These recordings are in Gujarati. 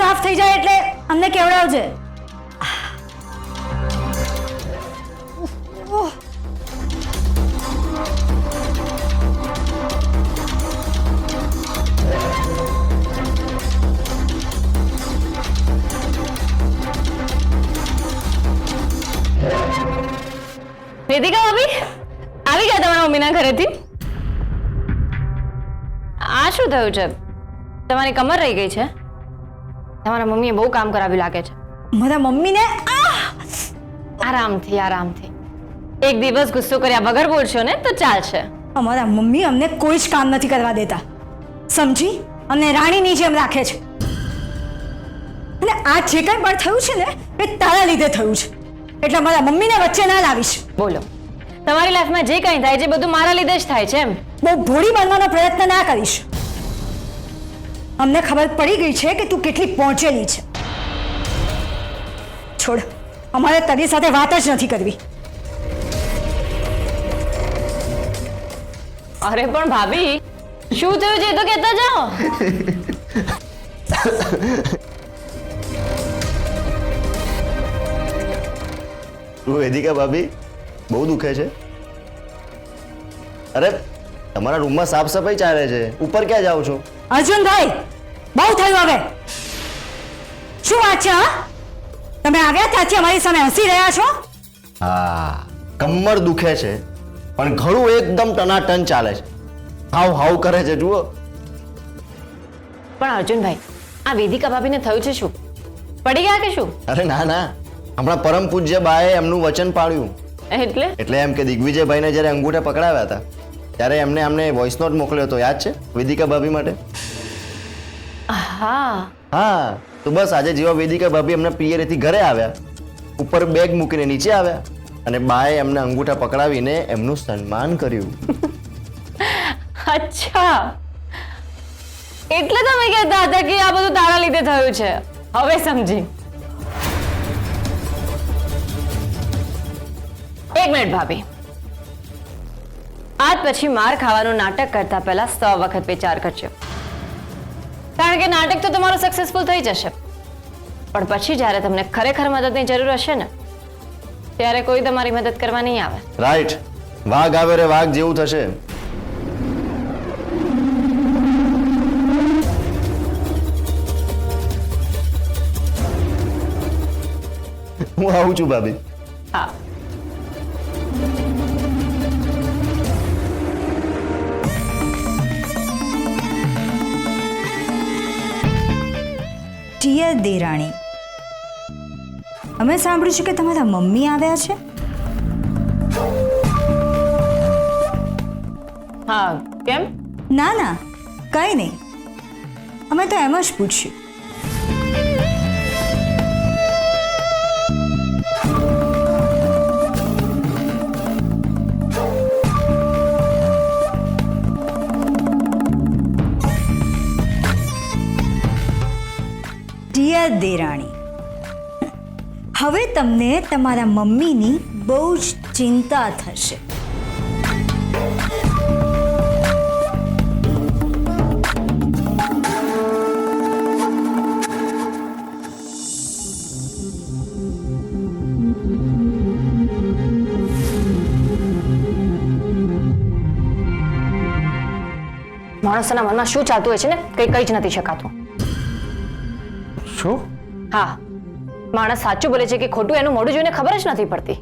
સાફ થઈ જાય એટલે અમને કેવડાવજે. વેદિકા ભાભી આવી ગયા તમારા મમ્મીના ઘરેથી? આ શું થયું છે? તમારી કમર રહી ગઈ છે? તમારા મમ્મીએ બહુ કામ કરાવ્યું લાગે છે. મારા મમ્મીને આરામથી આરામથી. એક દિવસ ગુસ્સો કર્યા વગર બોલશો ને તો ચાલશે. અમારા મમ્મી અમને કોઈ જ કામ નથી કરવા દેતા, સમજી? અને રાણીની જેમ રાખે છે. અને આ જે કંઈ પણ થયું છે ને એ તારા લીધે થયું છે, એટલે મારા મમ્મીને વચ્ચે ના લાવીશ. બોલો, તમારી લાઈફમાં જે કંઈ થાય છે બધું મારા લીધે જ થાય છે એમ? બહુ ભોળી બનવાનો પ્રયત્ન ના કરીશ. અમને ખબર પડી ગઈ છે કે તું કેટલી પહોંચેલી છે. છોડ, અમારે તારી સાથે વાત જ નથી કરવી. અરે પણ ભાભી, શું થયું છે એ તો કહેતા જાઓ. વેદિકા ભાભી, બહુ દુખે છે? અરે તમારા રૂમમાં સાફ સફાઈ ચાલે છે, ઉપર ક્યાં જાઓ છો? અર્જુનભાઈ, બહુ થયું હવે. શું વાત છે? હા, તમે આવ્યા ત્યાંથી અમારી સામે હસી રહ્યા છો? હા, કમર દુખે છે પણ ઘણું એકદમ ટનાટન ચાલે છે. હાવ હાવ કરે છે, જુઓ. પણ અર્જુનભાઈ, આ વેદિકા ભાભીને થયું છે શું? પડી ગયા કે શું? અરે ના ના, હમણાં પરમ પૂજ્ય બાએ એમનું વચન પાળ્યું. એટલે એમ કે દિગ્વિજયભાઈને જ્યારે અંગૂઠા પકડાવ્યા હતા ત્યારે એમને અમને વોઇસ નોટ મોકલ્યો હતો, યાદ છે? વેદિકા ભાભી માટે. હા હા, તો બસ આજે જેવા વેદિકા ભાભી એમના પિયરેથી ઘરે આવ્યા, ઉપર બેગ મૂકીને નીચે આવ્યા અને બાએ એમને અંગૂઠા પકડાવીને એમનું સન્માન કર્યું. અચ્છા, એટલે તમે કહેતા હતા કે આ બધું તારા લીધે થયું છે. હવે સમજી. એક મિનિટ ભાભી, આજ પછી માર ખાવાનું નાટક કરતા પહેલા 100 વખત વિચાર કરજો, કારણ કે નાટક તો તમારું સક્સેસફુલ થઈ જશે, પણ પછી જ્યારે તમને ખરેખર મદદની જરૂર હશે ને ત્યારે કોઈ તમારી મદદ કરવા નહીં આવે. રાઈટ, વાઘ આવે રે વાઘ જેવું થશે. હું આવું છું ભાભી. હા. ડિયર દેરાણી, અમે સાંભળ્યું છે કે તમારા મમ્મી આવ્યા છે. હા, કેમ? ના ના, કંઈ નહીં, અમે તો એમ જ પૂછ્યું. ડિયર દેરાણી, હવે તમને તમારા મમ્મીની બહુ જ ચિંતા થશે. માણસના મનમાં શું ચાલતું હોય છે ને કઈ જ નથી શકાતું. શું? હા, માણસ સાચું બોલે છે કે ખોટું એનું મોઢું જોઈને ખબર જ નથી પડતી.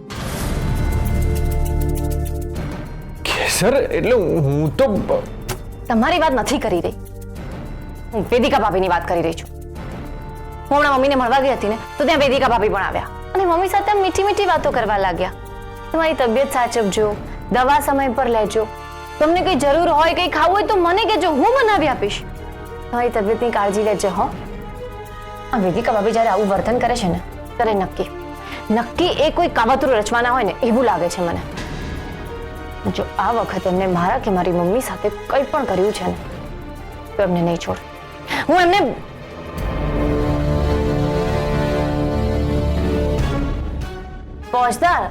સર, એટલે હું તો તમારી વાત નથી કરી રહી, હું વેદિકા ભાભીની વાત કરી રહી છું. હું હમણાં મમ્મીને મળવા ગઈ હતી ને તો ત્યાં વેદિકા ભાભી પણ આવ્યા અને મમ્મી સાથે મીઠી મીઠી વાતો કરવા લાગ્યા. તમારી તબિયત સાચવજો, દવા સમય પર લેજો, તમને કઈ જરૂર હોય, કઈ ખાવું હોય તો મને કહેજો, હું બનાવી આપીશ. તમારી તબિયતની કાળજી લેજો. હો, આ વેદિકા ભાભી જ્યારે આવું વર્તન કરે છે ને ત્યારે નક્કી એ કોઈ કાવતરું રચવાના હોય ને એવું લાગે છે મને. જો આ વખત એમને મારા કે મારી મમ્મી સાથે કંઈ પણ કર્યું છે ને તો એમને નહીં છોડ. હું એમને ફોજદાર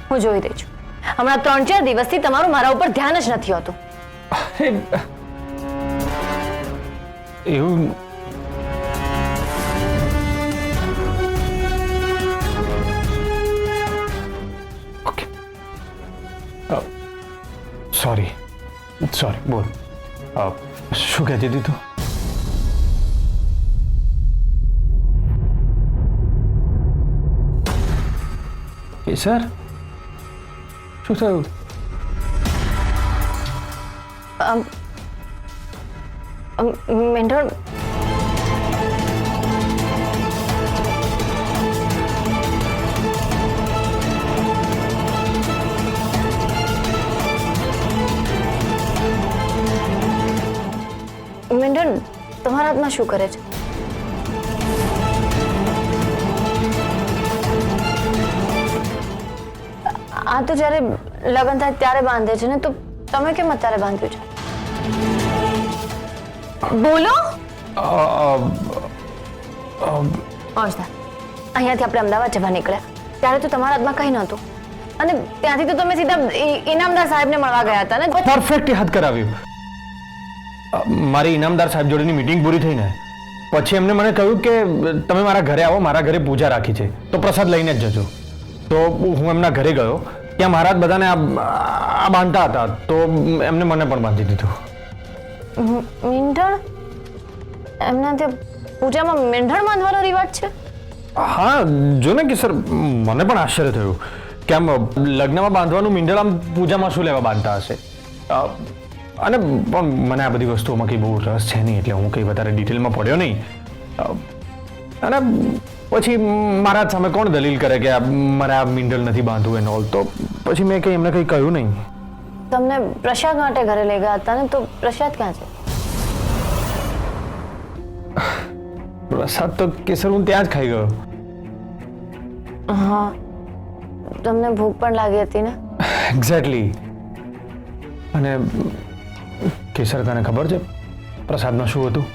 હું જોઈ રહી છું. હમણાં 3-4 દિવસથી તમારું મારા ઉપર ધ્યાન જ નથી હોતું. એવું ઓકે સોરી બોલ શું કહેતી હતી તું? કેસર શું થયું? મેંઢળ મેંઢળ તમારા હાથમાં શું કરે છે? આ તો જ્યારે લગ્ન થાય ત્યારે બાંધે છે ને, તો તમે કેમ અત્યારે બાંધ્યું છે? બોલો. અર્ષદા, અહીંયાથી આપણે અમદાવાદ જવા નીકળ્યા ત્યારે તો તમારા હાથમાં કંઈ નહોતું, અને ત્યાંથી તો તમે સીધા ઇનામદાર સાહેબને મળવા ગયા હતા ને. પરફેક્ટ યાદ કરાવ્યું. મારી ઇનામદાર સાહેબ જોડેની મીટિંગ પૂરી થઈને પછી એમને મને કહ્યું કે તમે મારા ઘરે આવો, મારા ઘરે પૂજા રાખી છે તો પ્રસાદ લઈને જ જજો. તો હું એમના ઘરે ગયો, ત્યાં મહારાજ બધાને આ બાંધતા હતા, તો એમને મને પણ બાંધી દીધું. મેંઢળ? એમના ત્યાં પૂજામાં મેંઢળ બાંધવાનો રિવાજ છે? હા, જો ને કે સર, મને પણ આશ્ચર્ય થયું કે આમ લગ્નમાં બાંધવાનું મીંઢળ આમ પૂજામાં શું લેવા બાંધતા હશે. અને પણ મને આ બધી વસ્તુઓમાં કંઈ બહુ રસ છે નહીં, એટલે હું કંઈ વધારે ડિટેલમાં પડ્યો નહીં. અને પછી મારા સામે કોણ દલીલ કરે કે મારે આ મીંઢળ નથી બાંધવું એનો, તો પછી મેં કંઈ એમને કંઈ કહ્યું નહીં. તમને પ્રસાદ માટે ઘરે લઈ ગયા હતા ને, તો પ્રસાદ ક્યાં છે? પ્રસાદ તો કેસર હું ત્યાં જ ખાઈ ગયો. હા, તમને ભૂખ પણ લાગી હતી ને? એક્ઝેક્ટલી. અને કેસર, તને ખબર છે પ્રસાદમાં શું હતું?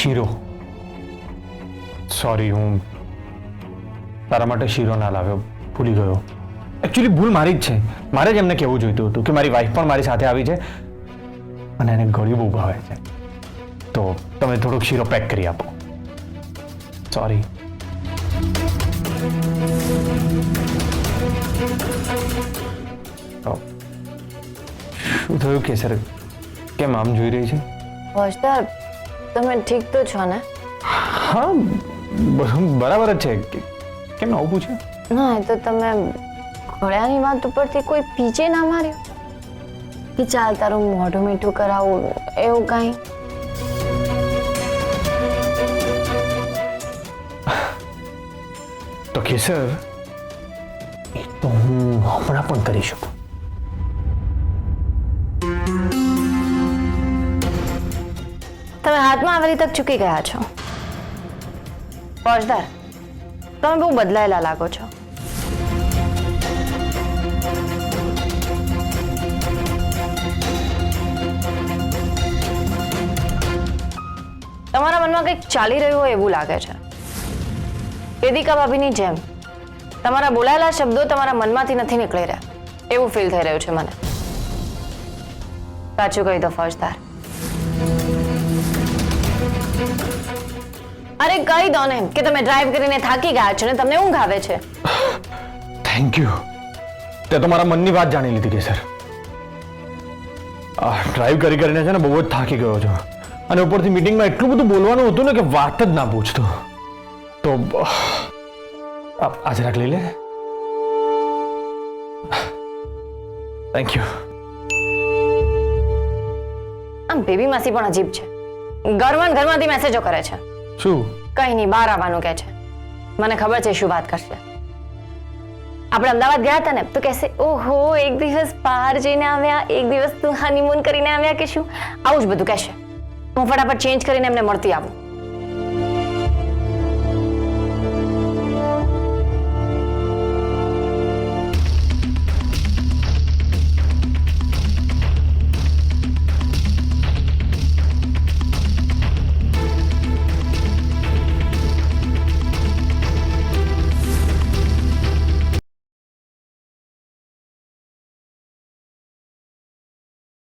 શીરો. સોરી, હું તારા માટે શીરો ના લાવ્યો, ભૂલી ગયો. એકચ્યુઅલી ભૂલ મારી જ છે. મારે જ એમને કહેવું જોઈતું હતું કે મારી વાઈફ પણ મારી સાથે આવી છે અને એને ગળ્યું બહુ ભાવે છે, તો તમે થોડોક શીરો પેક કરી આપો. સોરી. શું થયું કેસર? કેમ આમ જોઈ રહી છે? હોશદાર, તમે ઠીક તો છો ને? હા, બધું બરાબર જ છે. કેમ આવું પૂછ્યું? ના, એ તો તમે ઘોડાની વાત ઉપરથી કોઈ પીછે ના માર્યો કે ચાલ તારું મોઢું મીઠું કરાવું, એવું કાંઈ? તો કેસર, એ તો હું હમણાં પણ કરી શકું. તમે હાથમાં આવેલી તક ચૂકી ગયા છો. ફોજદાર, તમે બહુ બદલાયેલા લાગો છો. તમારા મનમાં કંઈક ચાલી રહ્યું હોય એવું લાગે છે. વેદિકા ભાભીની જેમ તમારા બોલાયેલા શબ્દો તમારા મનમાંથી નથી નીકળી રહ્યા એવું ફીલ થઈ રહ્યું છે મને. સાચું કહી દો ફોજદાર. અરે કહી દો ને કે તમે ડ્રાઈવ કરીને થાકી ગયા છો ને તમને ઊંઘ આવે છે. Thank you. તે તો મારા મનની વાત જાણી લીધી કેસર. ડ્રાઈવ કરીને છે ને બહુ જ થાકી ગયો છું, અને ઉપરથી મીટિંગમાં એટલું બધું બોલવાનું હતું ને કે વાત જ ના પૂછતો. તો આ જરાક લઈ લે. Thank you. આમ બેબી માસી પણ અજીબ છે. ઘરમાંથી મેસેજો કરે છે. શું? કઈ નહીં, બહાર આવવાનું કહે છે. મને ખબર છે શું વાત કરશે. આપણે અમદાવાદ ગયા હતા ને તો કહેશે ઓહો એક દિવસ બહાર જઈને આવ્યા, એક દિવસ તું હનીમૂન કરીને આવ્યા કે શું, આવું જ બધું કહેશે. હું ફટાફટ ચેન્જ કરીને એમને મળતી આવું.